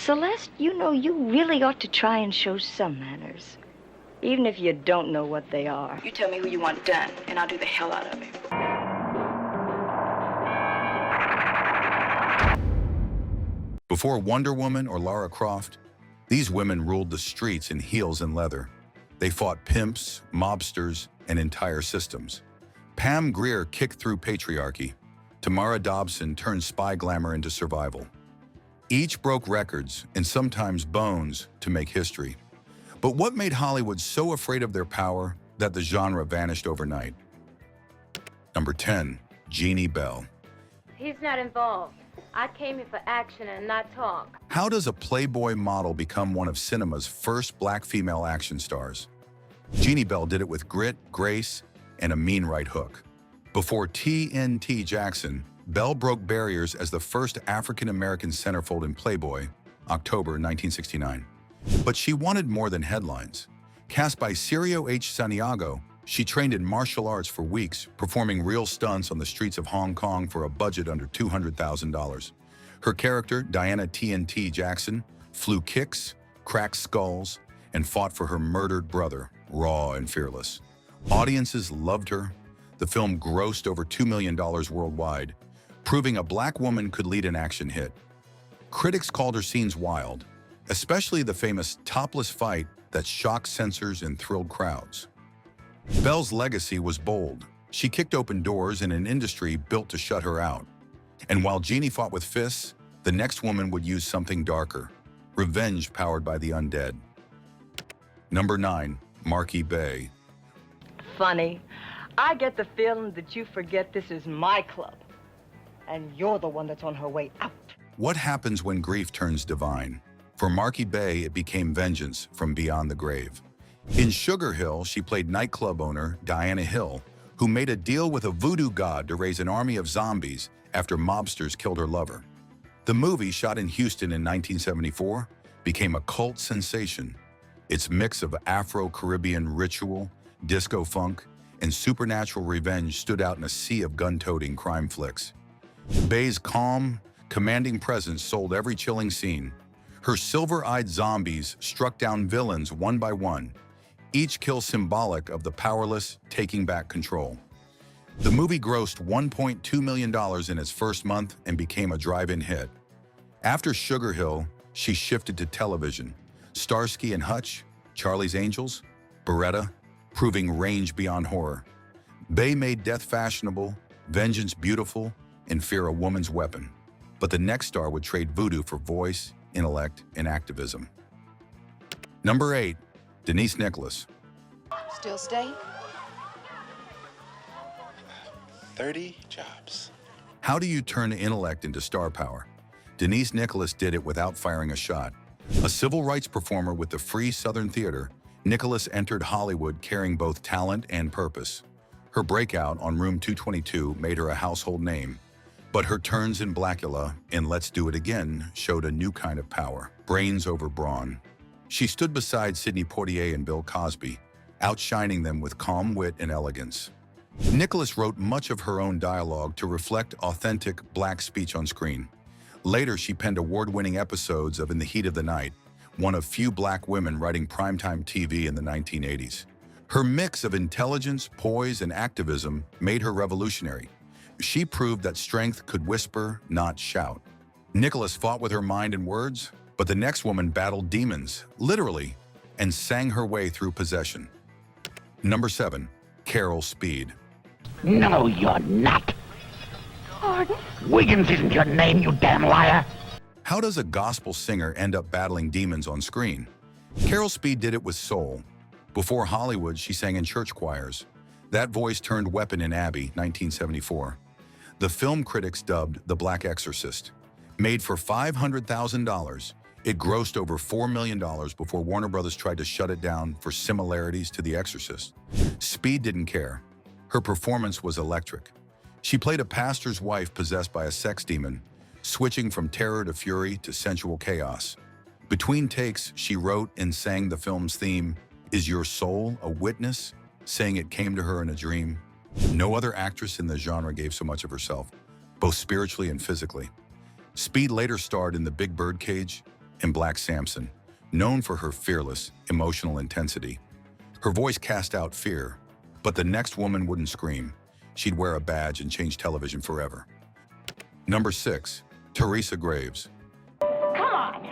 Celeste, you know you really ought to try and show some manners. Even if you don't know what they are. You tell me who you want done, and I'll do the hell out of it. Before Wonder Woman or Lara Croft, these women ruled the streets in heels and leather. They fought pimps, mobsters, and entire systems. Pam Grier kicked through patriarchy. Tamara Dobson turned spy glamour into survival. Each broke records and sometimes bones to make history. But what made Hollywood so afraid of their power that the genre vanished overnight? Number 10, Jeanie Bell. He's not involved. I came here for action and not talk. How does a Playboy model become one of cinema's first black female action stars? Jeanie Bell did it with grit, grace, and a mean right hook. Before TNT Jackson, Bell broke barriers as the first African-American centerfold in Playboy, October 1969. But she wanted more than headlines. Cast by Cirio H. Santiago, she trained in martial arts for weeks, performing real stunts on the streets of Hong Kong for a budget under $200,000. Her character, Diana TNT Jackson, flew kicks, cracked skulls, and fought for her murdered brother, raw and fearless. Audiences loved her. The film grossed over $2 million worldwide, proving a black woman could lead an action hit. Critics called her scenes wild, especially the famous topless fight that shocked censors and thrilled crowds. Bell's legacy was bold. She kicked open doors in an industry built to shut her out. And while Jeanie fought with fists, the next woman would use something darker, revenge powered by the undead. Number 9, Marki Bey. Funny. I get the feeling that you forget this is my club, and you're the one that's on her way out. What happens when grief turns divine? For Marki Bey, it became vengeance from beyond the grave. In Sugar Hill, she played nightclub owner Diana Hill, who made a deal with a voodoo god to raise an army of zombies after mobsters killed her lover. The movie, shot in Houston in 1974, became a cult sensation. Its mix of Afro-Caribbean ritual, disco funk, and supernatural revenge stood out in a sea of gun-toting crime flicks. Bey's calm, commanding presence sold every chilling scene. Her silver-eyed zombies struck down villains one by one, each kill symbolic of the powerless taking back control. The movie grossed $1.2 million in its first month and became a drive-in hit. After Sugar Hill, she shifted to television. Starsky and Hutch, Charlie's Angels, Beretta, proving range beyond horror. Bey made death fashionable, vengeance beautiful, and fear a woman's weapon. But the next star would trade voodoo for voice, intellect, and activism. Number 8, Denise Nicholas. Still stay? 30 jobs. How do you turn intellect into star power? Denise Nicholas did it without firing a shot. A civil rights performer with the Free Southern Theater, Nicholas entered Hollywood carrying both talent and purpose. Her breakout on Room 222 made her a household name, but her turns in Blackula and Let's Do It Again showed a new kind of power, brains over brawn. She stood beside Sidney Poitier and Bill Cosby, outshining them with calm wit and elegance. Nicholas wrote much of her own dialogue to reflect authentic black speech on screen. Later, she penned award-winning episodes of In the Heat of the Night, one of few black women writing primetime TV in the 1980s. Her mix of intelligence, poise, and activism made her revolutionary. She proved that strength could whisper, not shout. Nicholas fought with her mind and words, but the next woman battled demons, literally, and sang her way through possession. Number 7, Carol Speed. No, you're not. Pardon? Wiggins isn't your name, you damn liar. How does a gospel singer end up battling demons on screen? Carol Speed did it with soul. Before Hollywood, she sang in church choirs. That voice turned weapon in Abby, 1974. The film critics dubbed The Black Exorcist. Made for $500,000, it grossed over $4 million before Warner Brothers tried to shut it down for similarities to The Exorcist. Speed didn't care. Her performance was electric. She played a pastor's wife possessed by a sex demon, switching from terror to fury to sensual chaos. Between takes, she wrote and sang the film's theme, Is Your Soul a Witness? Saying it came to her in a dream. No other actress in the genre gave so much of herself, both spiritually and physically. Speed later starred in The Big Birdcage, and Black Samson, known for her fearless, emotional intensity. Her voice cast out fear, but the next woman wouldn't scream. She'd wear a badge and change television forever. Number 6, Teresa Graves. Come on.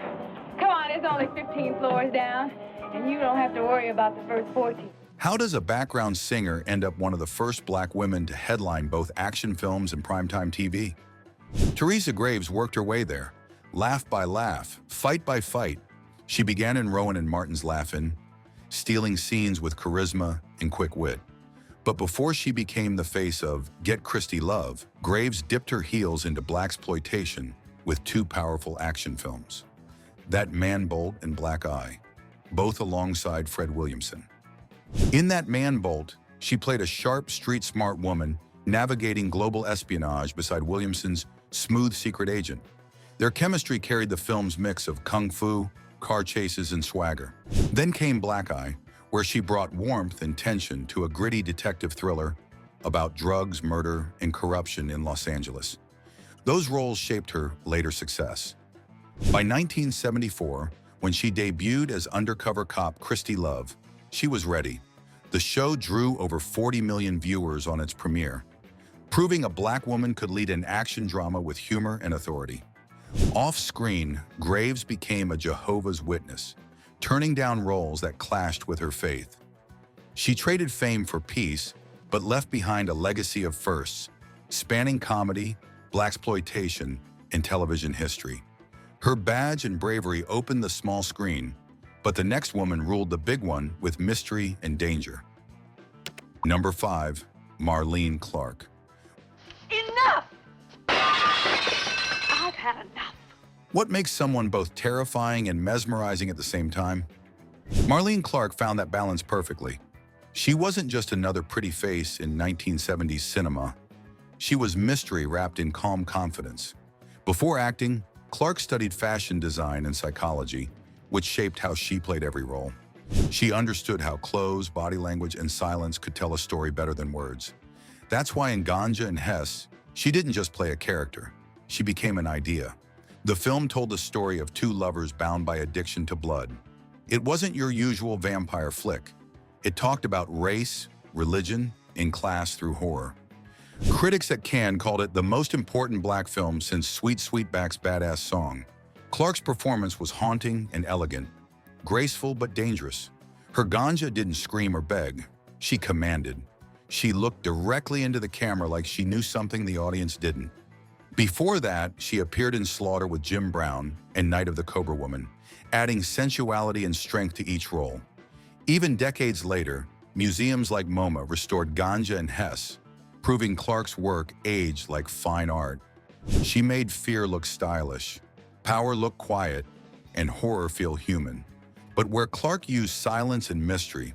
Come on, it's only 15 floors down, and you don't have to worry about the first 14. How does a background singer end up one of the first Black women to headline both action films and primetime TV? Teresa Graves worked her way there. Laugh by laugh, fight by fight. She began in Rowan and Martin's Laugh-In, stealing scenes with charisma and quick wit. But before she became the face of Get Christie Love, Graves dipped her heels into Blaxploitation with 2 powerful action films. That Man Bolt and Black Eye, both alongside Fred Williamson. In That Man Bolt, she played a sharp, street-smart woman navigating global espionage beside Williamson's smooth secret agent. Their chemistry carried the film's mix of kung fu, car chases, and swagger. Then came Black Eye, where she brought warmth and tension to a gritty detective thriller about drugs, murder, and corruption in Los Angeles. Those roles shaped her later success. By 1974, when she debuted as undercover cop Christie Love, she was ready. The show drew over 40 million viewers on its premiere, proving a Black woman could lead an action drama with humor and authority. Off-screen, Graves became a Jehovah's Witness, turning down roles that clashed with her faith. She traded fame for peace, but left behind a legacy of firsts, spanning comedy, blaxploitation, and television history. Her badge and bravery opened the small screen, but the next woman ruled the big one with mystery and danger. Number 5, Marlene Clark. Enough! I've had enough. What makes someone both terrifying and mesmerizing at the same time? Marlene Clark found that balance perfectly. She wasn't just another pretty face in 1970s cinema. She was mystery wrapped in calm confidence. Before acting, Clark studied fashion design and psychology, which shaped how she played every role. She understood how clothes, body language, and silence could tell a story better than words. That's why in Ganja and Hess, she didn't just play a character. She became an idea. The film told the story of 2 lovers bound by addiction to blood. It wasn't your usual vampire flick. It talked about race, religion, and class through horror. Critics at Cannes called it the most important Black film since Sweet Sweetback's Badass Song. Clark's performance was haunting and elegant, graceful but dangerous. Her Ganja didn't scream or beg. She commanded. She looked directly into the camera like she knew something the audience didn't. Before that, she appeared in Slaughter with Jim Brown and Night of the Cobra Woman, adding sensuality and strength to each role. Even decades later, museums like MoMA restored Ganja and Hess, proving Clark's work aged like fine art. She made fear look stylish, power look quiet, and horror feel human. But where Clark used silence and mystery,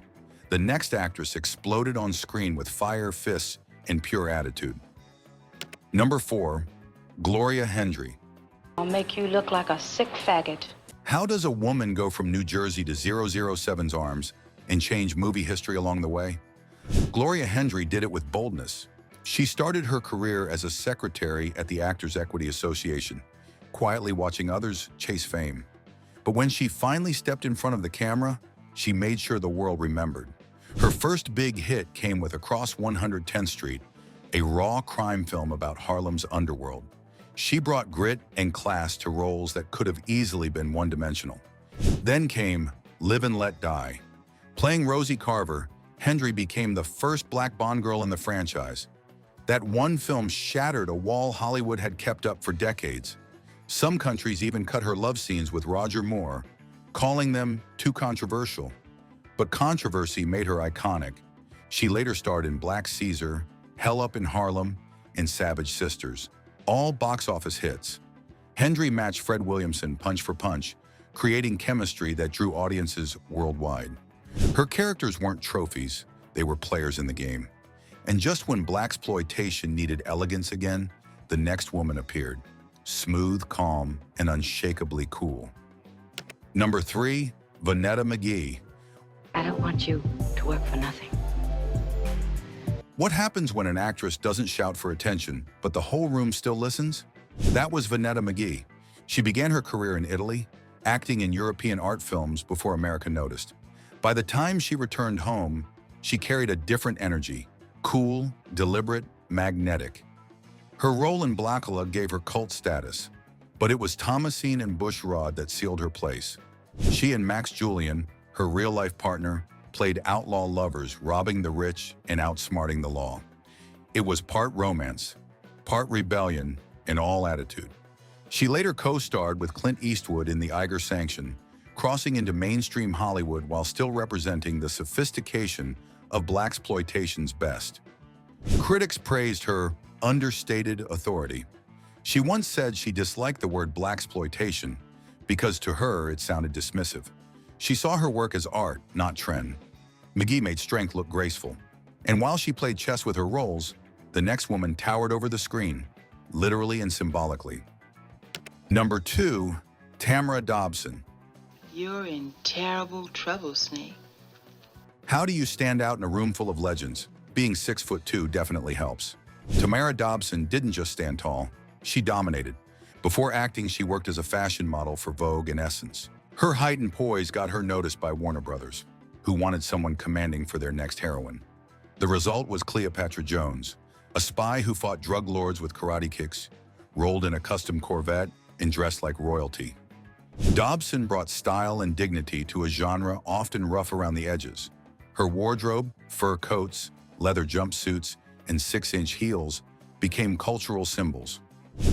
the next actress exploded on screen with fire, fists, and pure attitude. Number 4, Gloria Hendry. I'll make you look like a sick faggot. How does a woman go from New Jersey to 007's arms and change movie history along the way? Gloria Hendry did it with boldness. She started her career as a secretary at the Actors Equity Association, quietly watching others chase fame. But when she finally stepped in front of the camera, she made sure the world remembered. Her first big hit came with Across 110th Street, a raw crime film about Harlem's underworld. She brought grit and class to roles that could have easily been one-dimensional. Then came Live and Let Die. Playing Rosie Carver, Hendry became the first Black Bond girl in the franchise. That one film shattered a wall Hollywood had kept up for decades. Some countries even cut her love scenes with Roger Moore, calling them too controversial. But controversy made her iconic. She later starred in Black Caesar, Hell Up in Harlem, and Savage Sisters, all box office hits. Hendry matched Fred Williamson punch for punch, creating chemistry that drew audiences worldwide. Her characters weren't trophies, they were players in the game. And just when Blaxploitation needed elegance again, the next woman appeared, smooth, calm, and unshakably cool. Number 3, Vonetta McGee. I don't want you to work for nothing. What happens when an actress doesn't shout for attention, but the whole room still listens? That was Vonetta McGee. She began her career in Italy, acting in European art films before America noticed. By the time she returned home, she carried a different energy, cool, deliberate, magnetic. Her role in Blackula gave her cult status, but it was Thomasine and Bushrod that sealed her place. She and Max Julien, her real-life partner, played outlaw lovers, robbing the rich and outsmarting the law. It was part romance, part rebellion, and all attitude. She later co-starred with Clint Eastwood in The Iger Sanction, crossing into mainstream Hollywood while still representing the sophistication of Blaxploitation's best. Critics praised her understated authority. She once said she disliked the word Blaxploitation because to her it sounded dismissive. She saw her work as art, not trend. McGee made strength look graceful. And while she played chess with her roles, the next woman towered over the screen, literally and symbolically. Number 2, Tamara Dobson. You're in terrible trouble, Snake. How do you stand out in a room full of legends? Being 6'2" definitely helps. Tamara Dobson didn't just stand tall, she dominated. Before acting, she worked as a fashion model for Vogue and Essence. Her height and poise got her noticed by Warner Brothers, who wanted someone commanding for their next heroine. The result was Cleopatra Jones, a spy who fought drug lords with karate kicks, rolled in a custom Corvette, and dressed like royalty. Dobson brought style and dignity to a genre often rough around the edges. Her wardrobe, fur coats, leather jumpsuits, and 6-inch heels became cultural symbols.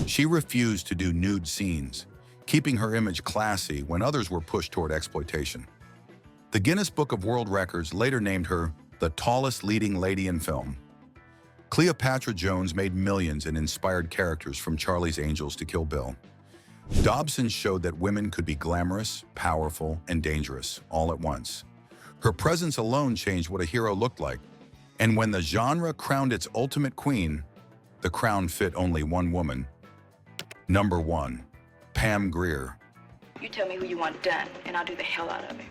She refused to do nude scenes, keeping her image classy when others were pushed toward exploitation. The Guinness Book of World Records later named her the tallest leading lady in film. Cleopatra Jones made millions and inspired characters from Charlie's Angels to Kill Bill. Dobson showed that women could be glamorous, powerful, and dangerous all at once. Her presence alone changed what a hero looked like, and when the genre crowned its ultimate queen, the crown fit only one woman. Number 1, Pam Grier. You tell me who you want done, and I'll do the hell out of it.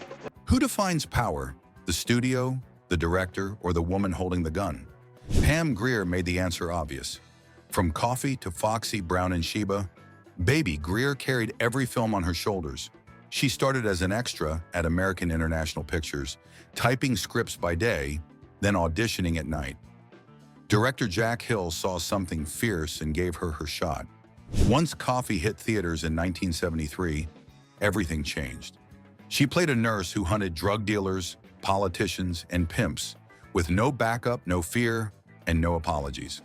Who defines power? The studio, the director, or the woman holding the gun? Pam Grier made the answer obvious. From Coffee to Foxy, Brown and Sheba, Baby Grier carried every film on her shoulders. She started as an extra at American International Pictures, typing scripts by day, then auditioning at night. Director Jack Hill saw something fierce and gave her her shot. Once Coffee hit theaters in 1973, everything changed. She played a nurse who hunted drug dealers, politicians, and pimps, with no backup, no fear, and no apologies.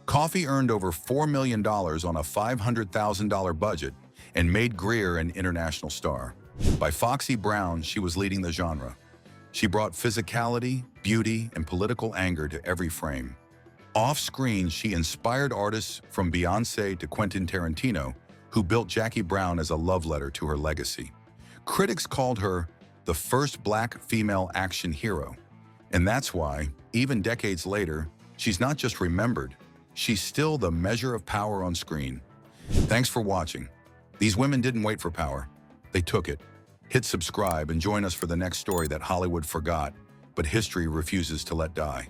Coffee earned over $4 million on a $500,000 budget and made Grier an international star. By Foxy Brown, she was leading the genre. She brought physicality, beauty, and political anger to every frame. Off-screen, she inspired artists from Beyoncé to Quentin Tarantino, who built Jackie Brown as a love letter to her legacy. Critics called her the first black female action hero. And that's why, even decades later, she's not just remembered, she's still the measure of power on screen. Thanks for watching. These women didn't wait for power. They took it. Hit subscribe and join us for the next story that Hollywood forgot, but history refuses to let die.